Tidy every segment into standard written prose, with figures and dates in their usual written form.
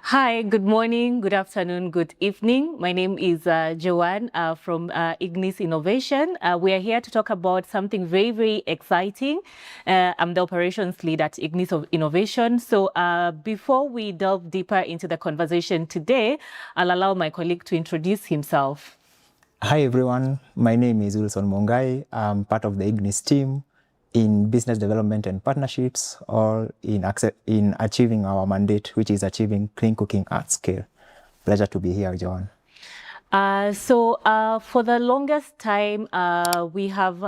Hi, good morning, good afternoon, good evening. My name is Joan from IGNIS Innovation. We are here to talk about something very, very exciting. I'm the operations lead at IGNIS Innovation. So before we delve deeper into the conversation today, I'll allow my colleague to introduce himself. Hi everyone, my name is Wilson Mungai. I'm part of the IGNIS team in business development and partnerships, or in achieving our mandate, which is achieving clean cooking at scale. Pleasure to be here, Joan. For the longest time, we have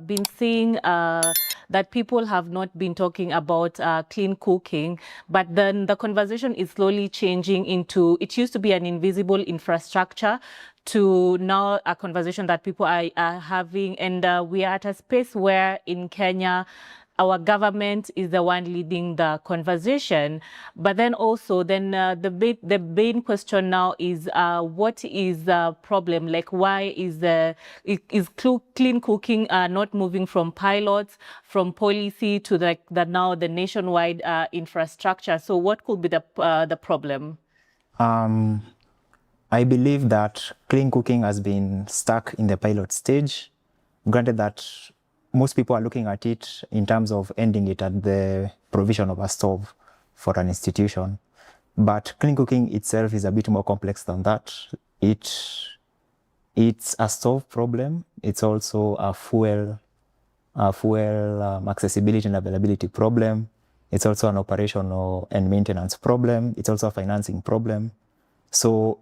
been seeing that people have not been talking about clean cooking, but then the conversation is slowly changing into, it used to be an invisible infrastructure to now a conversation that people are having. And we are at a space where in Kenya, our government is the one leading the conversation. But then also, the main question now is, what is the problem? Like, why is clean cooking not moving from pilots, from policy to now the nationwide infrastructure? So what could be the problem? I believe that clean cooking has been stuck in the pilot stage. Granted that most people are looking at it in terms of ending it at the provision of a stove for an institution. But clean cooking itself is a bit more complex than that. It's a stove problem. It's also a fuel accessibility and availability problem. It's also an operational and maintenance problem. It's also a financing problem. So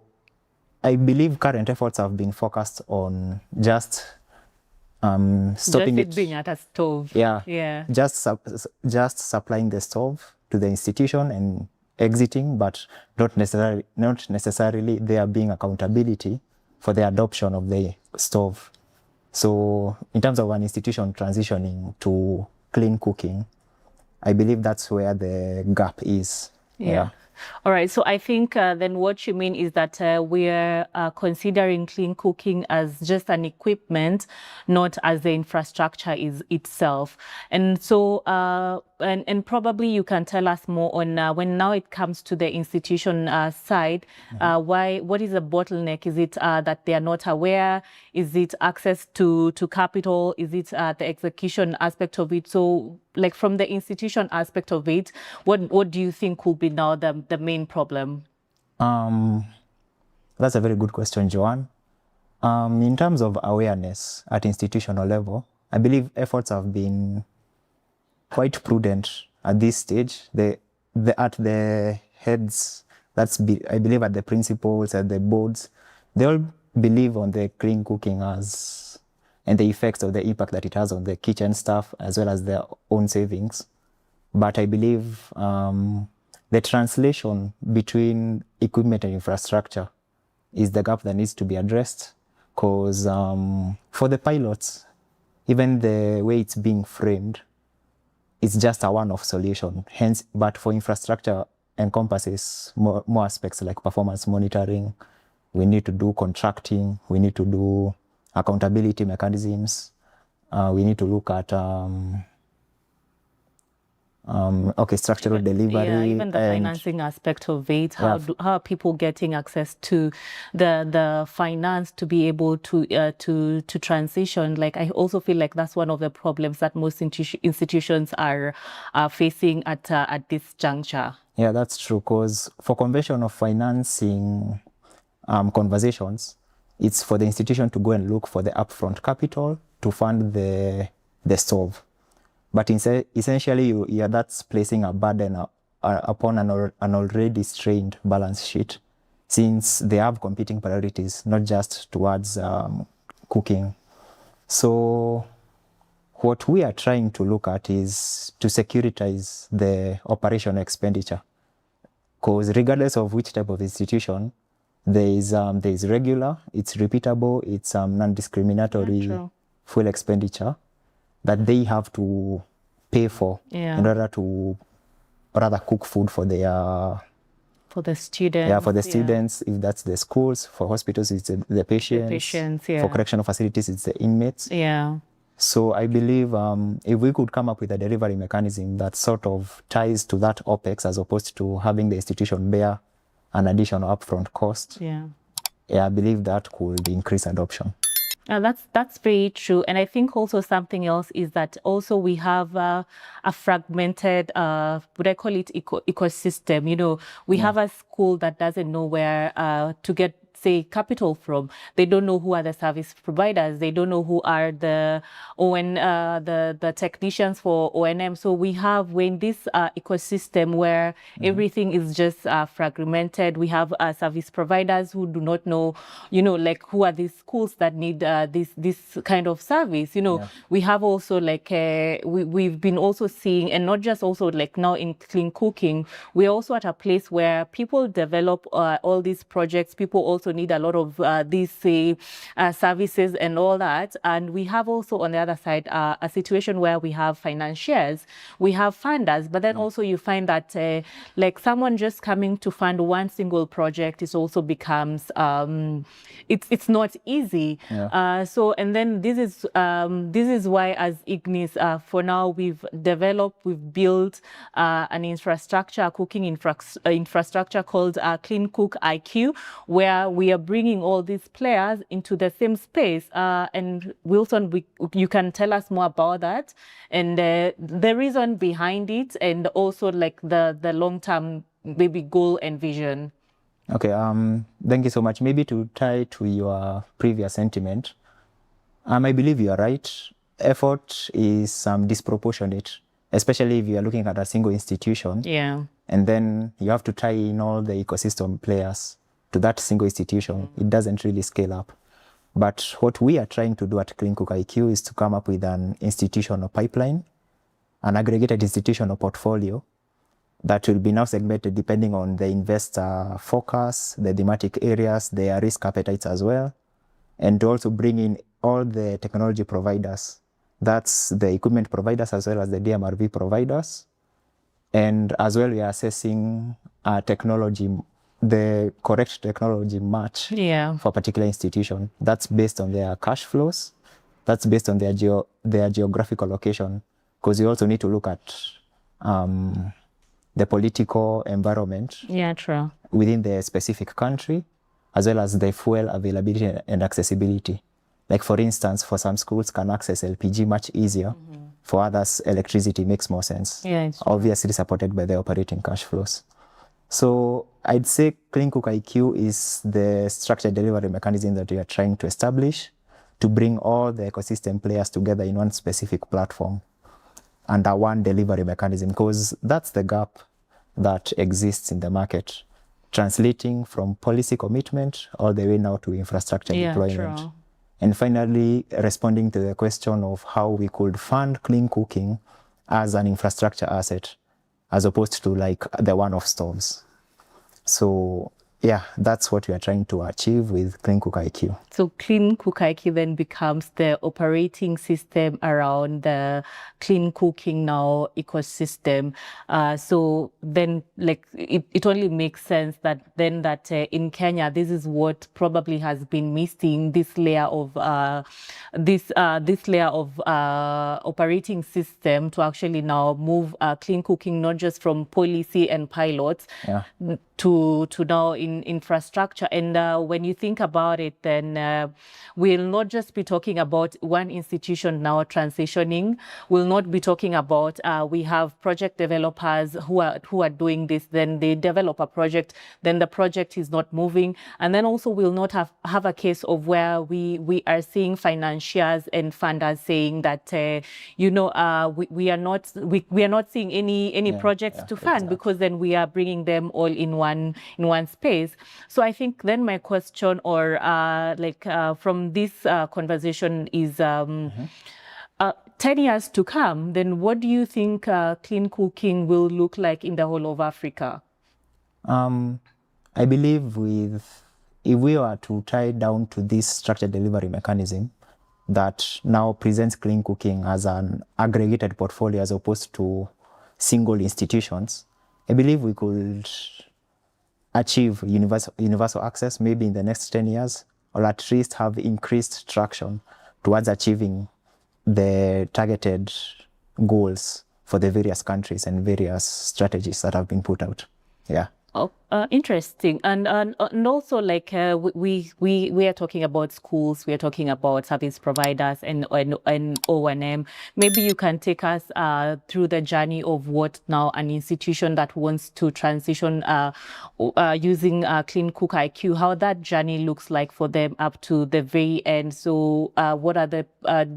I believe current efforts have been focused on just stopping it being at a stove. Yeah. Just supplying the stove to the institution and exiting, but not necessarily there being accountability for the adoption of the stove. So in terms of an institution transitioning to clean cooking, I believe that's where the gap is. Yeah. All right. So I think then what you mean is that we're considering clean cooking as just an equipment, not as the infrastructure is itself. And so, and probably you can tell us more on when now it comes to the institution side, what is the bottleneck? Is it that they are not aware? Is it access to capital? Is it the execution aspect of it? So, like from the institution aspect of it, what do you think will be now the main problem? That's a very good question, Joanne. In terms of awareness at institutional level, I believe efforts have been quite prudent at this stage. At the heads, I believe at the principals, at the boards, they all believe on the clean cooking and the effects of the impact that it has on the kitchen staff as well as their own savings. But I believe the translation between equipment and infrastructure is the gap that needs to be addressed, because for the pilots, even the way it's being framed, it's just a one-off solution. Hence, but for infrastructure encompasses more aspects like performance monitoring. We need to do contracting. We need to do accountability mechanisms. We need to look at structural delivery. Yeah, even the financing aspect of it. How are people getting access to the finance to be able to transition? Like, I also feel like that's one of the problems that most institutions are facing at this juncture. Yeah, that's true. Because for conventional financing conversations, it's for the institution to go and look for the upfront capital to fund the stove. But essentially, that's placing a burden upon an already strained balance sheet, since they have competing priorities, not just towards cooking. So what we are trying to look at is to securitize the operational expenditure, because regardless of which type of institution, there is regular, it's repeatable, it's non-discriminatory full expenditure that they have to pay for in order to rather cook food for the students. Yeah, for the students, if that's the schools. For hospitals, it's the patients. For correctional facilities, it's the inmates. Yeah. So I believe if we could come up with a delivery mechanism that sort of ties to that OPEX, as opposed to having the institution bear an additional upfront cost. Yeah. Yeah, I believe that could increase adoption. That's very true. And I think also something else is that also we have a fragmented, would I call it ecosystem? You know, we have a school that doesn't know where to get, say, capital from. They don't know who are the service providers. They don't know who are the the technicians for O&M. So we have, when this ecosystem where everything is just fragmented, we have service providers who do not know, you know, like who are these schools that need this kind of service. You know, we have also like we've been also seeing, and not just also like now in clean cooking, we're also at a place where people develop all these projects. People also need a lot of these services and all that. And we have also on the other side a situation where we have financiers, we have funders, but then also you find that like someone just coming to fund one single project is also becomes it's not easy. So and then this is why as IGNIS for now we've built an infrastructure, a cooking infrastructure called CleanCookIQ, where we are bringing all these players into the same space. And Wilson, you can tell us more about that and the reason behind it, and also like the long-term maybe goal and vision. Okay, thank you so much. Maybe to tie to your previous sentiment, I believe you are right. Effort is disproportionate, especially if you are looking at a single institution. Yeah. And then you have to tie in all the ecosystem players to that single institution. It doesn't really scale up. But what we are trying to do at CleanCookIQ is to come up with an institutional pipeline, an aggregated institutional portfolio that will be now segmented depending on the investor focus, the thematic areas, their risk appetites as well, and to also bring in all the technology providers. That's the equipment providers as well as the DMRV providers. And as well, we are assessing technology, the correct technology match for a particular institution. That's based on their cash flows. That's based on their geographical location, because you also need to look at the political environment within the specific country, as well as the fuel availability and accessibility. Like for instance, for some schools can access LPG much easier. For others, electricity makes more sense. Obviously supported by the operating cash flows. So I'd say CleanCookIQ is the structured delivery mechanism that we are trying to establish to bring all the ecosystem players together in one specific platform under one delivery mechanism, because that's the gap that exists in the market, translating from policy commitment all the way now to infrastructure deployment. True. And finally, responding to the question of how we could fund clean cooking as an infrastructure asset, as opposed to like the one-off stoves. So yeah, that's what we are trying to achieve with CleanCookIQ. So CleanCookIQ then becomes the operating system around the clean cooking now ecosystem. So then like it only makes sense that then that in Kenya, this is what probably has been missing, this layer of operating system to actually now move clean cooking, not just from policy and pilots to now in infrastructure. And when you think about it, then we'll not just be talking about one institution now transitioning. We'll not be talking about we have project developers who are doing this, then they develop a project, then the project is not moving. And then also we'll not have a case of where we are seeing financiers and funders saying that you know we are not seeing any projects to fund, because then we are bringing them all in one space. So I think then my question, or from this conversation is 10 years to come, then what do you think clean cooking will look like in the whole of Africa? I believe if we were to tie down to this structured delivery mechanism that now presents clean cooking as an aggregated portfolio as opposed to single institutions, I believe we could achieve universal access maybe in the next 10 years, or at least have increased traction towards achieving the targeted goals for the various countries and various strategies that have been put out. Yeah. Oh, interesting. And also like we are talking about schools, we are talking about service providers and O&M. Maybe you can take us through the journey of what now an institution that wants to transition using CleanCookIQ, how that journey looks like for them up to the very end. So what are the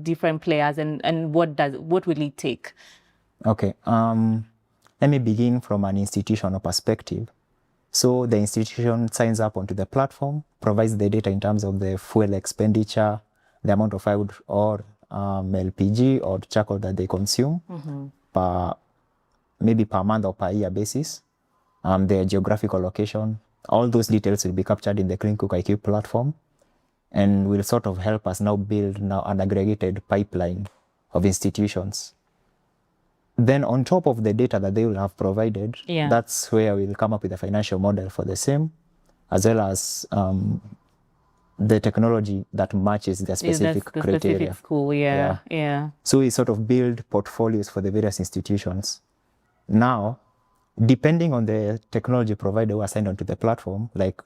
different players and what will it take? Okay. Let me begin from an institutional perspective. So the institution signs up onto the platform, provides the data in terms of the fuel expenditure, the amount of firewood or LPG or charcoal that they consume maybe per month or per year basis, their geographical location. All those details will be captured in the CleanCookIQ platform and will sort of help us now build an aggregated pipeline of institutions. Then on top of the data that they will have provided, that's where we'll come up with a financial model for the same, as well as the technology that matches their specific criteria. Specific school, yeah. So we sort of build portfolios for the various institutions. Now, depending on the technology provider who are assigned onto the platform, like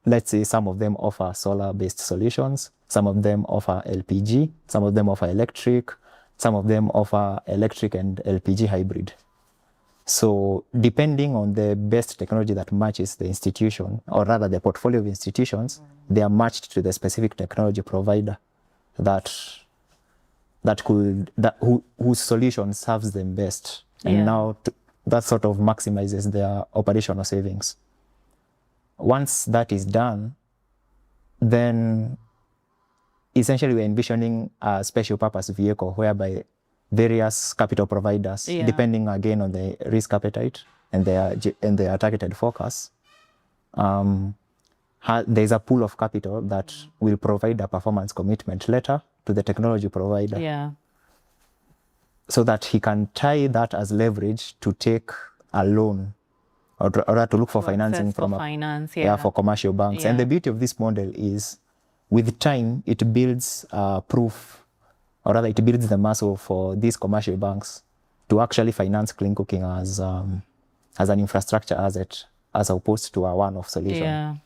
let's say some of them offer solar-based solutions, some of them offer LPG, some of them offer electric, some of them offer electric and LPG hybrid. So depending on the best technology that matches the institution, or rather the portfolio of institutions, they are matched to the specific technology provider whose solution serves them best. And now that sort of maximizes their operational savings. Once that is done, then essentially we're envisioning a special purpose vehicle whereby various capital providers, depending again on the risk appetite and their targeted focus, there's a pool of capital that will provide a performance commitment letter to the technology provider. So that he can tie that as leverage to take a loan or to look for financing for commercial banks. And the beauty of this model is with time, it builds proof, or rather it builds the muscle for these commercial banks to actually finance clean cooking as an infrastructure asset, as opposed to a one-off solution.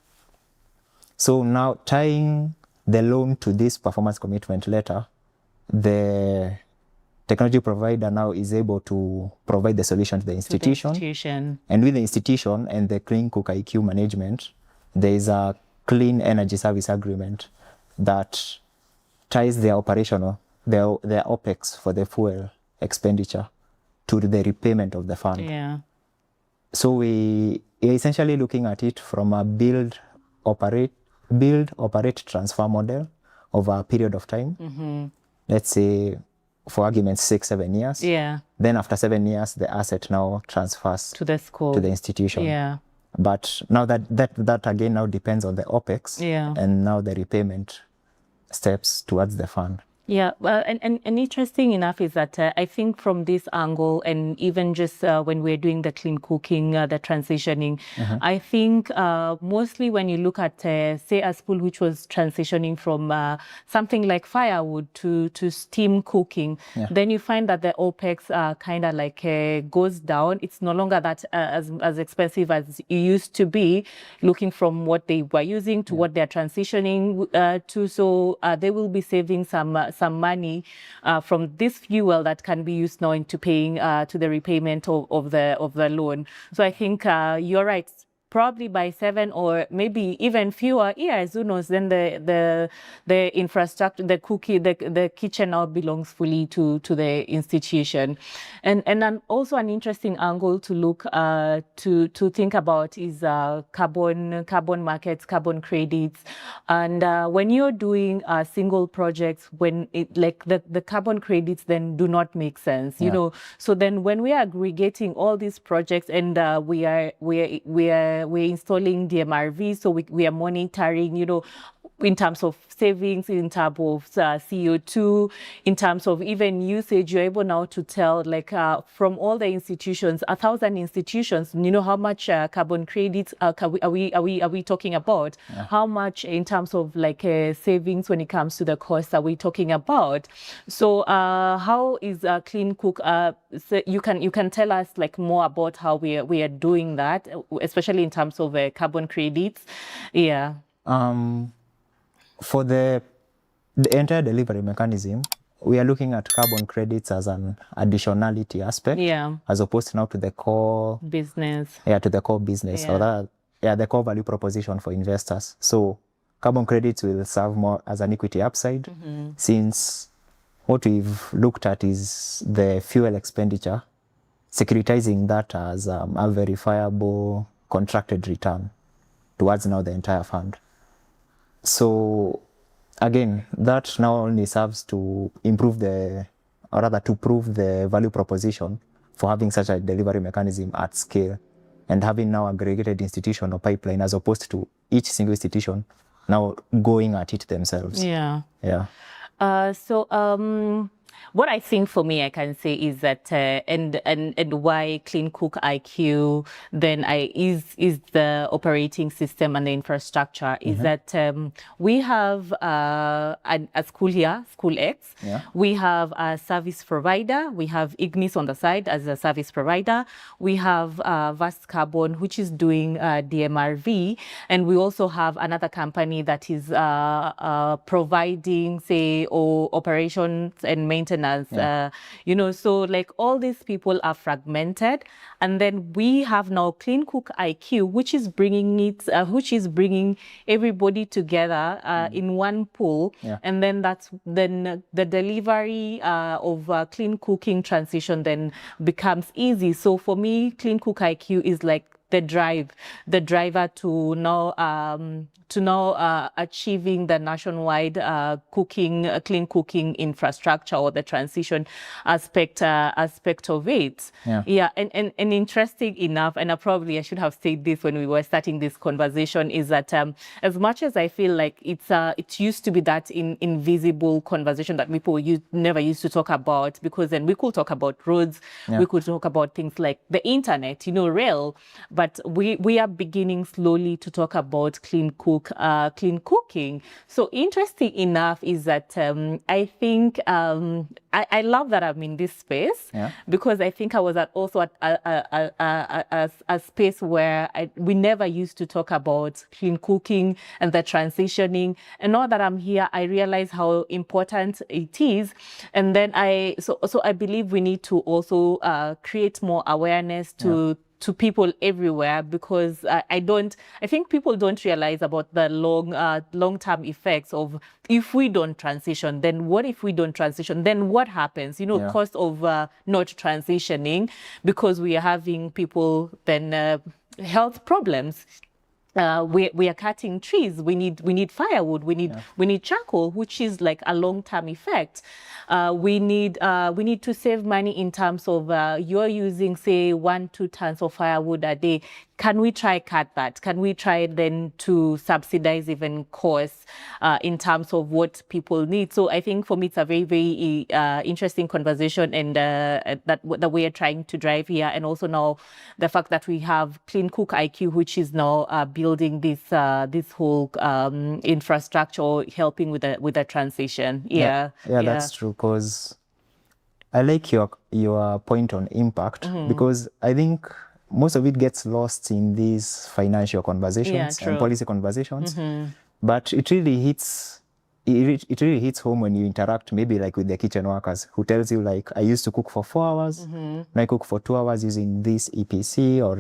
So now tying the loan to this performance commitment letter, the technology provider now is able to provide the solution to the institution. And with the institution and the CleanCookIQ management, there is a clean energy service agreement that ties their operational, their OPEX for the fuel expenditure to the repayment of the fund. So we are essentially looking at it from a build, operate, transfer model over a period of time. Let's say, for argument's sake, 7 years. Then after 7 years, the asset now transfers to the school, to the institution. But now that again now depends on the OPEX and now the repayment steps towards the fund. Well, and interesting enough is that I think from this angle, and even just when we're doing the clean cooking, the transitioning, I think mostly when you look at, say, a school which was transitioning from something like firewood to steam cooking, then you find that the OPEX kind of like goes down. It's no longer that as expensive as it used to be, looking from what they were using to what they're transitioning to. So they will be saving some money from this fuel that can be used now into paying to the repayment of the loan. So I think you're right. Probably by 7 or maybe even fewer years, who knows, then the infrastructure, the kitchen now belongs fully to the institution. And also an interesting angle to look to think about is carbon markets, carbon credits. And when you're doing single projects, when it like the carbon credits then do not make sense, you know. So then when we are aggregating all these projects and we're installing the MRV, so we are monitoring, you know, in terms of savings, in terms of CO2, in terms of even usage, you're able now to tell, like, from all the institutions, 1,000 institutions, you know, how much carbon credits are we talking about? Yeah. How much in terms of like savings when it comes to the cost are we talking about? So how is CleanCook? So you can tell us like more about how we are doing that, especially in terms of carbon credits. Yeah. For the entire delivery mechanism, we are looking at carbon credits as an additionality aspect, Yeah. as opposed now to the core Business. Yeah, to the core business, Yeah. or the core value proposition for investors. So carbon credits will serve more as an equity upside, since what we've looked at is the fuel expenditure, securitizing that as a verifiable contracted return towards now the entire fund. So again, that now only serves to improve to prove the value proposition for having such a delivery mechanism at scale, and having now aggregated institutional pipeline, as opposed to each single institution now going at it themselves. Yeah. Yeah. What I think for me, I can say is that, and why CleanCookIQ then is the operating system and the infrastructure, is that we have a school here, School X. Yeah. We have a service provider. We have IGNIS on the side as a service provider. We have Vast Carbon, which is doing DMRV, and we also have another company that is providing, say, operations and maintenance. Yeah. You know, so like all these people are fragmented, and then we have now CleanCookIQ, which is bringing everybody together in one pool. Yeah. And then the delivery of clean cooking transition then becomes easy. So for me, CleanCookIQ is like the driver to now achieving the nationwide clean cooking infrastructure, or the transition aspect of it. Yeah. Yeah. And interesting enough, and I should have said this when we were starting this conversation, is that as much as I feel like it used to be that invisible conversation that people never used to talk about, because then we could talk about roads, Yeah. we could talk about things like the internet, you know, rail, but we are beginning slowly to talk about clean cooking. So interesting enough is that I think I love that I'm in this space. Yeah. Because I think I was also at a space where we never used to talk about clean cooking and the transitioning. And now that I'm here, I realize how important it is. And then I believe we need to also create more awareness to people everywhere, because I think people don't realize about the long-term effects of, if we don't transition, then what if we don't transition? Then what happens? You know, Yeah. cost of not transitioning, because we are having people then health problems. We are cutting trees. We need firewood. We need charcoal, which is like a long-term effect. We need to save money in terms of you're using, say, 1-2 tons of firewood a day. Can we try cut that? Can we try then to subsidize even costs in terms of what people need? So I think for me, it's a very, very interesting conversation, and that we are trying to drive here. And also now the fact that we have CleanCookIQ, which is now building this whole infrastructure, helping with the transition. Yeah, that's true. Because I like your point on impact, because I think most of it gets lost in these financial conversations and policy conversations. But it really hits home when you interact, maybe like with the kitchen workers, who tells you, like, I used to cook for 4 hours, now I cook for 2 hours using this EPC or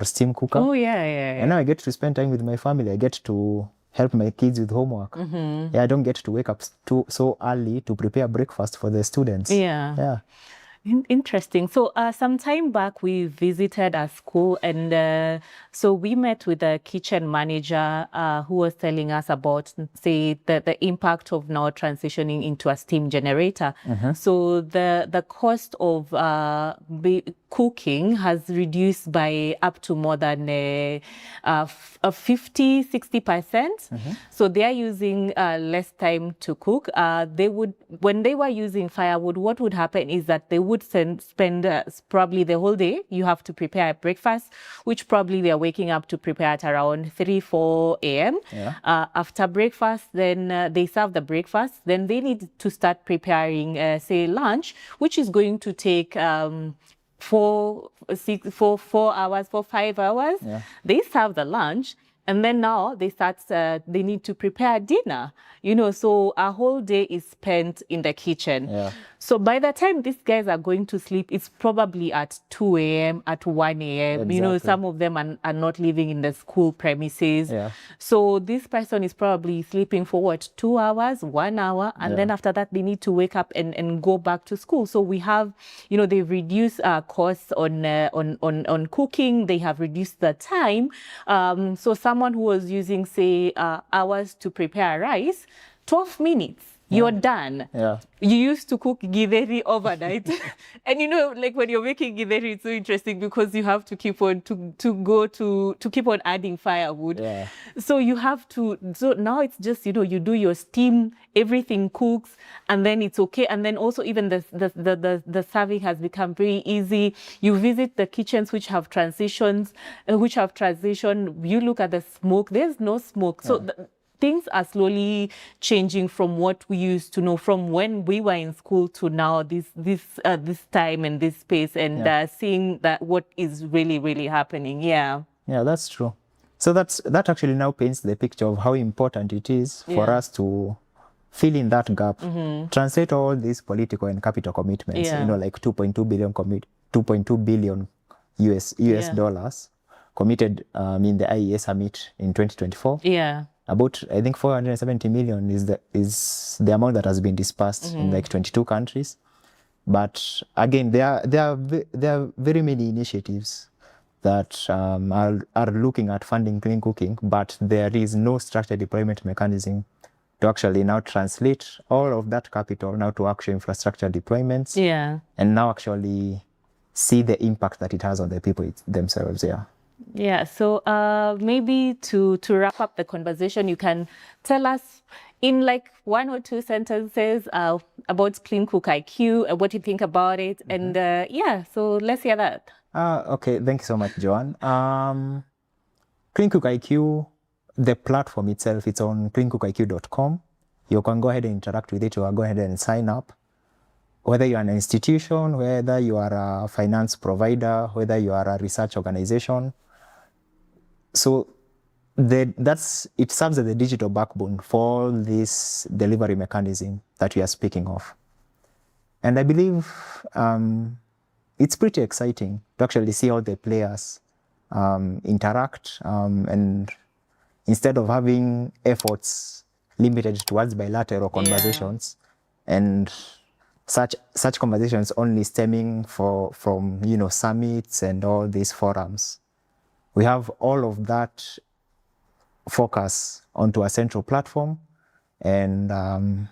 steam cooker. Oh yeah. And now I get to spend time with my family. I get to help my kids with homework. Yeah, I don't get to wake up so early to prepare breakfast for the students. Yeah. Interesting. So some time back, we visited a school, and so we met with a kitchen manager who was telling us about, say, the impact of now transitioning into a steam generator. So the cost of cooking has reduced by up to more than 50-60%. So they are using less time to cook. When they were using firewood, what would happen is that they would spend probably the whole day. You have to prepare a breakfast, which probably they are waking up to prepare at around 3-4 a.m. After breakfast, then they serve the breakfast. Then they need to start preparing, say, lunch, which is going to take 4 hours, 5 hours. They serve the lunch, and then now they need to prepare dinner, so a whole day is spent in the kitchen. So by the time these guys are going to sleep, it's probably at 2 a.m., at 1 a.m. Exactly. Some of them are not living in the school premises. So this person is probably sleeping for what, 2 hours, 1 hour, and then after that they need to wake up and go back to school. So we have, they've reduced costs on cooking. They have reduced the time. So someone who was using, say, hours to prepare rice, 12 minutes. You're done. You used to cook githeri overnight. And like when you're making githeri, it's so interesting because you have to keep on to keep on adding firewood. So you have to, so now it's just, you do your steam, everything cooks, and then it's okay. And then also even the serving has become very easy. You visit the kitchens which have transitioned. You look at the smoke, there's no smoke. So things are slowly changing from what we used to know from when we were in school to now, this time and this space, and seeing that what is really, really happening. Yeah, that's true. So that actually now paints the picture of how important it is for us to fill in that gap, translate all these political and capital commitments, like 2.2 billion US dollars committed in the IEA summit in 2024. About, I think, 470 million is the amount that has been dispersed in like 22 countries. But again, there are very many initiatives that are looking at funding clean cooking, but there is no structured deployment mechanism to actually now translate all of that capital now to actual infrastructure deployments. And now actually see the impact that it has on the people themselves. So maybe to wrap up the conversation, you can tell us in like 1 or 2 sentences about CleanCookIQ, what you think about it, and so let's hear that. Okay, thank you so much, Joan. CleanCookIQ, the platform itself, it's on CleanCookIQ.com. You can go ahead and interact with it, or go ahead and sign up. Whether you are an institution, whether you are a finance provider, whether you are a research organization. So it serves as the digital backbone for all this delivery mechanism that we are speaking of. And I believe it's pretty exciting to actually see how the players interact, and instead of having efforts limited towards bilateral conversations and such conversations only stemming from summits and all these forums. We have all of that focus onto a central platform, and I'm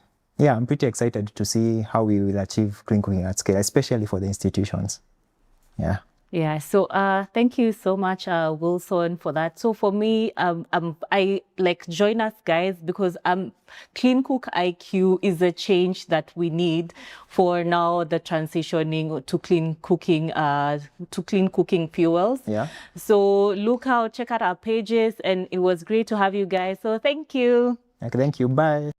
pretty excited to see how we will achieve clean cooking at scale, especially for the institutions. So thank you so much, Wilson, for that. So for me, I join us, guys, because CleanCookIQ is a change that we need for now the transitioning to clean cooking fuels. So look out, check out our pages, and it was great to have you guys. So thank you. Thank you. Bye.